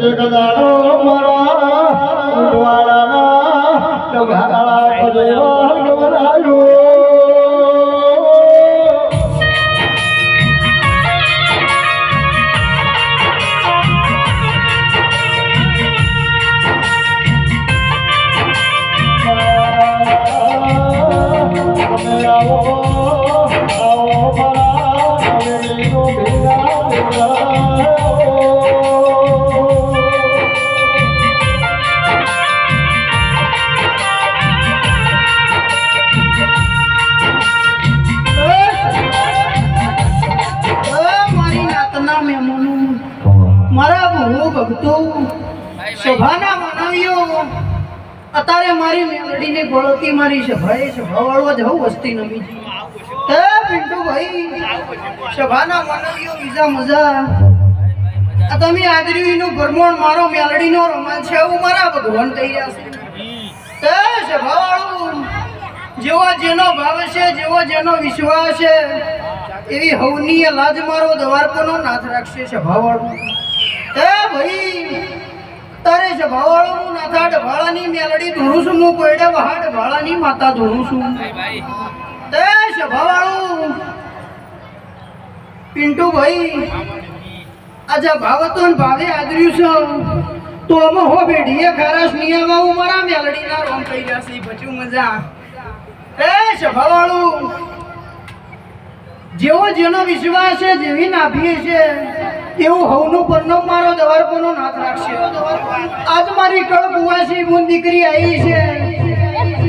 એક દાડો મારા વાળાના ડગાળા પજેવા ગવરાયો સભાના મનાવ્યો અત્યારે મારી મેલડીને ગોળતી મારી સભાએ સભા વાળો જ હું વસ્તી નમી એ પિન્ટુ ભાઈ સભાના મનાવ્યો બીજા મજા આ તમે આદરીનો ભરમોણ મારો મેલડીનો રોમાંચ છે એવું મારા ભગવાન કહી રહ્યા છે એ સભા વાળો જેવો જેનો ભાવ છે જેવો જેનો વિશ્વાસ છે એવી હવની લાજ મારો દ્વારકોનો નાથ રાખશે સભા વાળો એ ભાઈ તારે સભાવાળો હું નાથા ઢભાળાની મેલડી ધૂણું છું હું કોયડા વહા ઢભાળાની માતા ધૂણું છું તે સભાવાળો પિન્ટુ ભાઈ આજા ભાવતો ને ભાવે આદર્યું છે તો અમે હો બેઢીએ ખારાશ નહીં આવા હું મારા મેલડીના રોમ કહી જશે બચું મજા એ સભાવાળો જેવો જેનો વિશ્વાસ છે જેવી નાભીએ છે એવું હવનું પરનમ મારો દ્વારકોનો નાથ રાખશે આજ મારી કળ બુવાસી બુન દીકરી આવી છે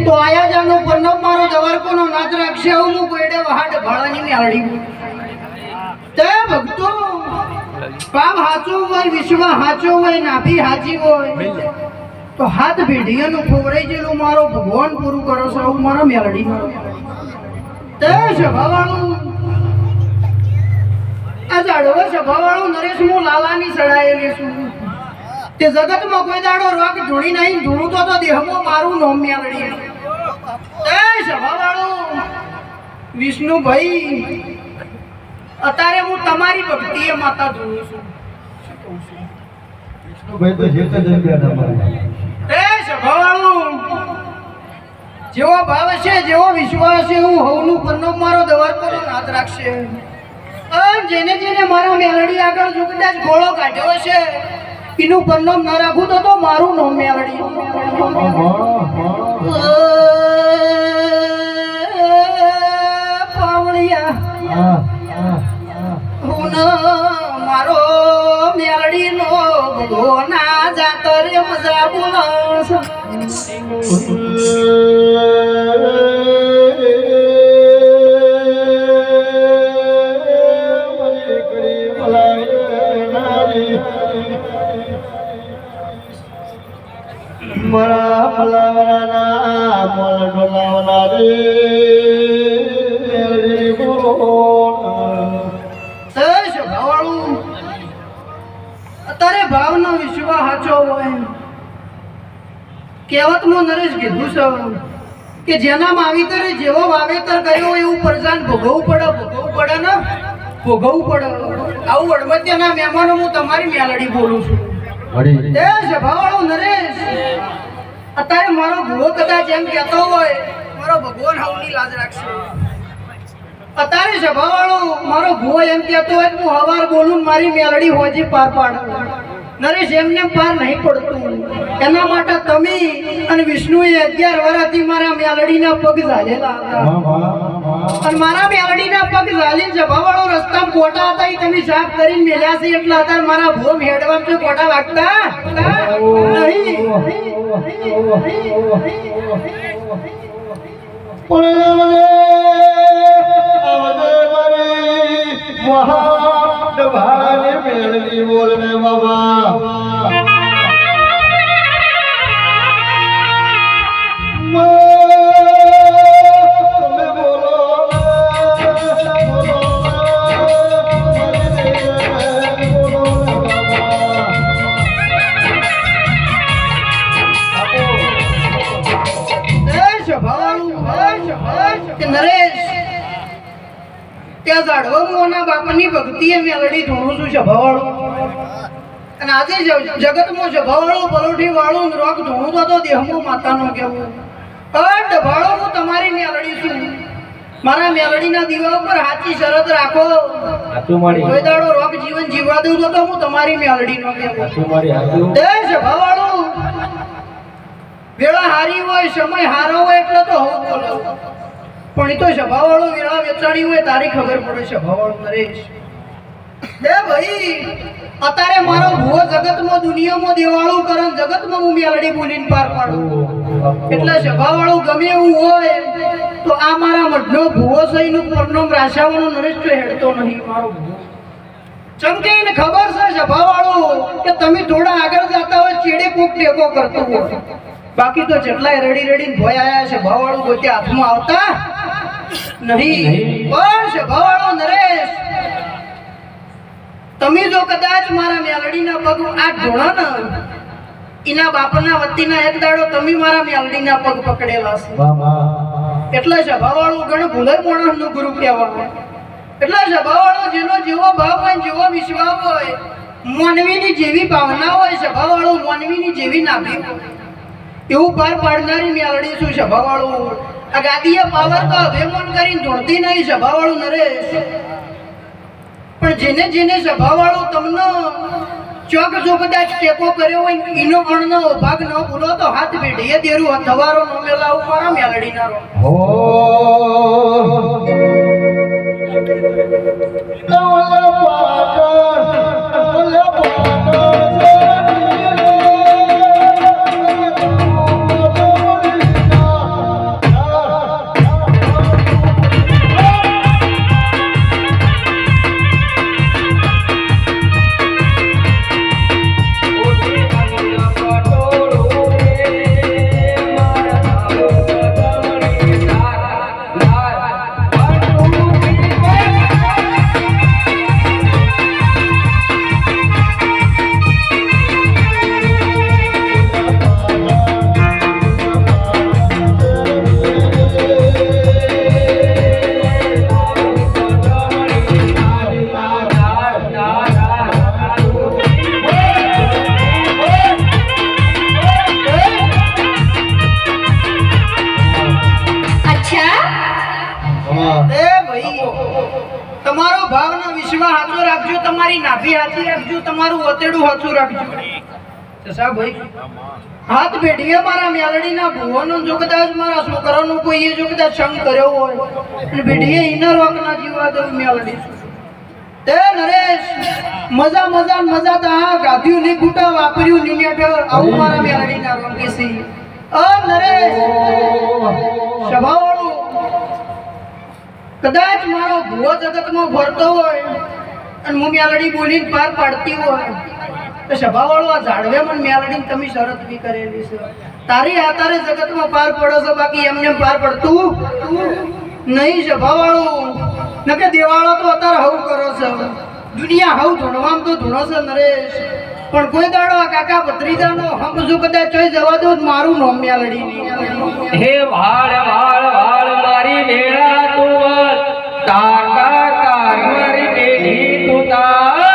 તો આયા જાનો પરનમ મારો દ્વારકોનો નાથ રાખશે હું કોયડે વહાડ ભાળાની મેલડી તે ભક્તો પાપ હાચો હોય વિશ્વાસ હાચો હોય નાભી હાચી હોય તો હાથ ભેઢિયાનું ફોવરાઈ જેલું મારો ભગવાન પૂરું કરો છો હું મારા મેલડી તે સભાવાળું આ જાડવો સભાવાળો નરેશ હું લાલાની સડાયેલી છું તે જગતમાં કોઈ દાડો રોગ ઢોળી નહીં ઢોળું તો દેહમાં મારું નામ મેળડી એ સભાવાળો વિષ્ણુભાઈ અત્યારે હું તમારી ભક્તિએ માતા ધોળું છું વિષ્ણુભાઈ તો જેત જ બેઠા મારે એ સભાવાળો જેવો ભાવ છે જેવો વિશ્વાસ છે હું હવનું પરનો મારો દ્વારકોનો નાથ રાખશે જેને જેને મારા મેલડી આગળ ઝુકતા જ ગોળો કાઢ્યો છે એનું પરનામ ના રાખું તો મારું નામ મેલડી પાવળિયા હું મારો મેલડી નો ભગવાના જાતર મજા બોલો મરા ફલાવરાના મોલ ડોલાવના રે અત્યારે ભાવનો વિશ્વાસ સાચો હોય કહેવતમાં નરેશ કીધું છે કે જેના માવીતરે જેવો વાવેતર કર્યો એવું પ્રજાને ભોગવવું પડે ને ભોગવવું પડે આવું વડમત્યાના મહેમાનો હું તમારી મેલડી બોલું છું એ સભાવાળો નરેશ અત્યારે મારો ભૂવો કદાચ એમ કહેતો હોય મારો ભગવાન હવની લાજ રાખશે અત્યારે સભાવાળો મારો ભૂવો એમ કહેતો હોય હું હવાર બોલું મારી મેલડી હોજી પાર પાડ નરેશ એમને પાર નહીં પડતું એના માટે તમે અને વિષ્ણુએ 11 વર્ષથી મારા મેલડીના પગ ઝાલેલા હતા અને મારા મેલડીના પગ ઝાલીને સભાવાળો રસ્તા કોટા હતા એ તમે સાફ કરીને મેલ્યા છે એટલા હતા મારા ભૂવો હેડવામ છે કોટા વાગતા નહીં મેળવી બોલને બાબા નરેશ ત્યાં ઝાડવા મોના બાપાની ભક્તિએ મેલડી ધોણું છું સભાવાળો અને આજે જગતમાં જભાવાળું પલોઠી વાળું રોગ ધોણું તો દેહમાં માતાનો કેવું ડભાળો હું તમારી મેલડી છું મારા મેલડીના દીવા ઉપર હાચી શરત રાખો કોઈ દાડો રોગ જીવન જીવવા દઉં તો હું તમારી મેલડીનો કેવું જભાવાળું વેળા હારી હોય સમય હારો હોય એટલે તો હું બોલો પણ એ તો સભાવાળો વેળા વેચાણી હોય તારી ખબર પડે સભાવાળો નરેશ ભાઈ અત્યારે મારો ભૂવો જગતમાં દુનિયામાં દેવાળું કરે જગતમાં હું મેલડી બોલીને પાર પાડું એટલે સભાવાળું ગમે એવું હોય તો આ મારા મઢનો ભૂવો સહીનું પરનામ રાશાવાનો નરેશ તો હેડતો નહીં મારો ભૂવો ચમકીને ખબર છે સભાવાળું કે તમે થોડા આગળ જતા હોય ચેડે કોક ટેકો કરતો હોય બાકી તો જેટલાય રડી રડીને ભોય આયા છે ભાવાળું કોઈ હાથમાં આવતા નહીં પણ છે ભાવાળો નરેશ તમે જો કદાચ મારા મેલડીના પગ આ ઢોળા ને એના બાપના વતીના એક દાડો તમે મારા મેલડીના પગ પકડેલા છે એટલે છે ભાવાળું ઘણું ભૂલે માણસનું ગુરુ કહેવાય એટલે છે ભાવાળો જેનો જેવો ભાવ હોય જેવો વિશ્વાસ હોય માનવીની જેવી ભાવના હોય છે ભાવાળું માનવીની જેવી નાભી હોય એવું પાર પાડનારી મેલડી શું સભાવાળું આ ગાદીએ પાવર તો અભિમાન કરીને ધોળતી નહીં સભાવાળું નરેશ પણ જેને જેને સભાવાળું તમને ચોક જો કદાચ ટેકો કર્યો હોય એનો અણનો ભાગ ન ભૂલો તો હાથ બેઠીએ દેરું હથવારો ન મેલાવું મારા મેલડીના રો તમારો ભાવનો વિશ્વાસ હાચો રાખજો તમારી નાભી હાચી રાખજો તમારું વતેડું હાચું રાખજો સાહેબ ભાઈ હાથ બેઠીએ મારા મેલડીના ભુવનો જો કદાચ મારા છોકરાનો કોઈ જો કદાચ સંગ કર્યો હોય અને બેઠીએ ઇનર વાકના જીવા દઉં મેલડી તે નરેશ મજા મજા મજા તા ગાધ્યું ની કુટા વાપર્યું નિનેટ આવું મારા મેલડીના રંગીસી નરેશ સ્વભાવવાળું કદાચ મારો ભૂવો જગતમાં ફરતો હોય અને હું મેલડી બોલીને પાર પાડતી હોય તો સભાવાળો આ ઝાડવે મને મેલડીને તમે શરત બી કરેલી છે તારી આતારે જગતમાં પાર પડો છો બાકી એમને પાર પડતું નહીં સભાવાળું નકે દેવાળો તો અત્યારે હવ કરો છો દુનિયા હવ ધૂણવામ તો ધૂણો છે નરેશ પણ કોઈ દાડો આ કાકા ભત્રીજાનો હમ જો કદાચ ચોઈ જવા દો મારું નામ મેલડી નહીં હે વાળ વાળ વાળ મારી મેળા તું કાકા કાર મારી બેડી તું તાર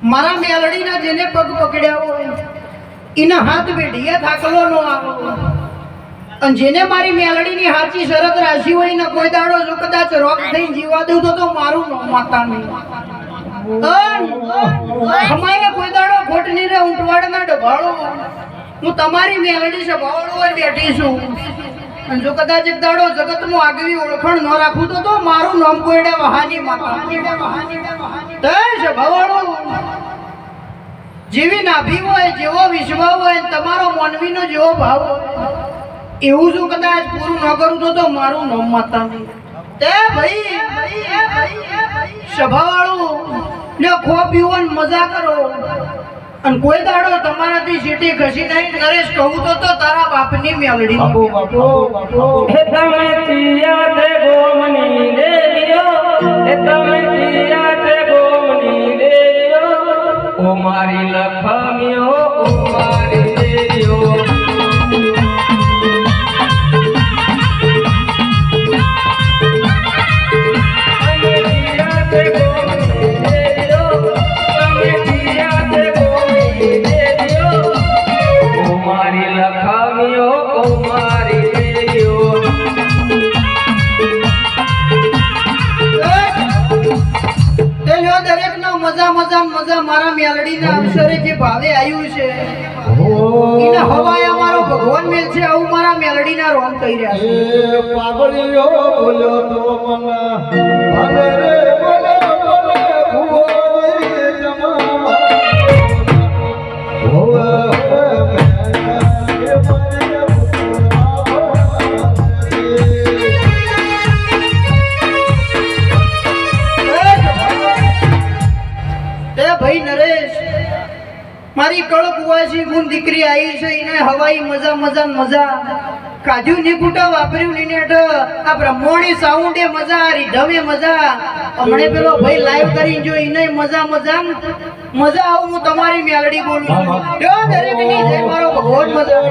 મારા મેલડીના જેને પગ પકડ્યા હોય એના હાથ બેઠીએ થાકલો નો આવો અને જેને મારી મેલડીની હાચી શરત રાશી હોય ને કોઈ દાડો જો કદાચ રોગ થઈ જીવા દઉં તો મારું નો માતા નહીં અમારે કોઈ દાડો ખોટની રે ઊંટવાડના ડભાળો હું તમારી મેલડી છે ભાવડો હોય બેઠી છું અને જો કદાચ એક દાડો જગતમાં આગવી ઓળખાણ ન રાખું તો મારું નામ કોઈડે વહાની માતા તે છે ભાવડો જેવી નાભી હોય જેવો વિશ્વાસ હોય તમારો માનવીનો જેવો ભાવ હોય એવું જો કદાચ પૂરું ન કરું તો મારું નામ માતા નહીં તે ભાઈ સભાવાળું ને ખો પીવો ને મજા કરો અને કોઈ દાડો તમારાથી સીટી ઘસી નહીં નરેશ કહું તો તારા બાપની મેલડી બાપુ બાપુ બાપુ હે તમે ચિયા તે ગોમની દેવીઓ હે તમે ચિયા તે ગોમની દેવીઓ ઓ મારી લખમીઓ ઓ મારી દેવીઓ મજા મારા મેલડીના અવસરે જે ભાવે આવ્યું છે હો એને હવાય અમારો ભગવાન મેલ છે આવું મારા મેલડીના રોમ કહી રહ્યા છે એ પાગળીઓ બોલ્યો તો મન ભલે રે ભલે ભલે ભુવોરી જમા હોવે ભાઈ નરેશ મારી કળક કુવાસી ગુણ દીકરી આવી છે એને હવાઈ મજા કાજુ નીકુટા વાપર્યું લીનેટ આ બ્રહ્મોણી સાઉન્ડે મજા રીધમે મજા હમણે પેલો ભાઈ લાઈવ કરીને જો એને મજા આવું હું તમારી મેલડી બોલું છું જો દરેકની જય મારો ભગવાન મજા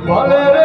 ભલે રે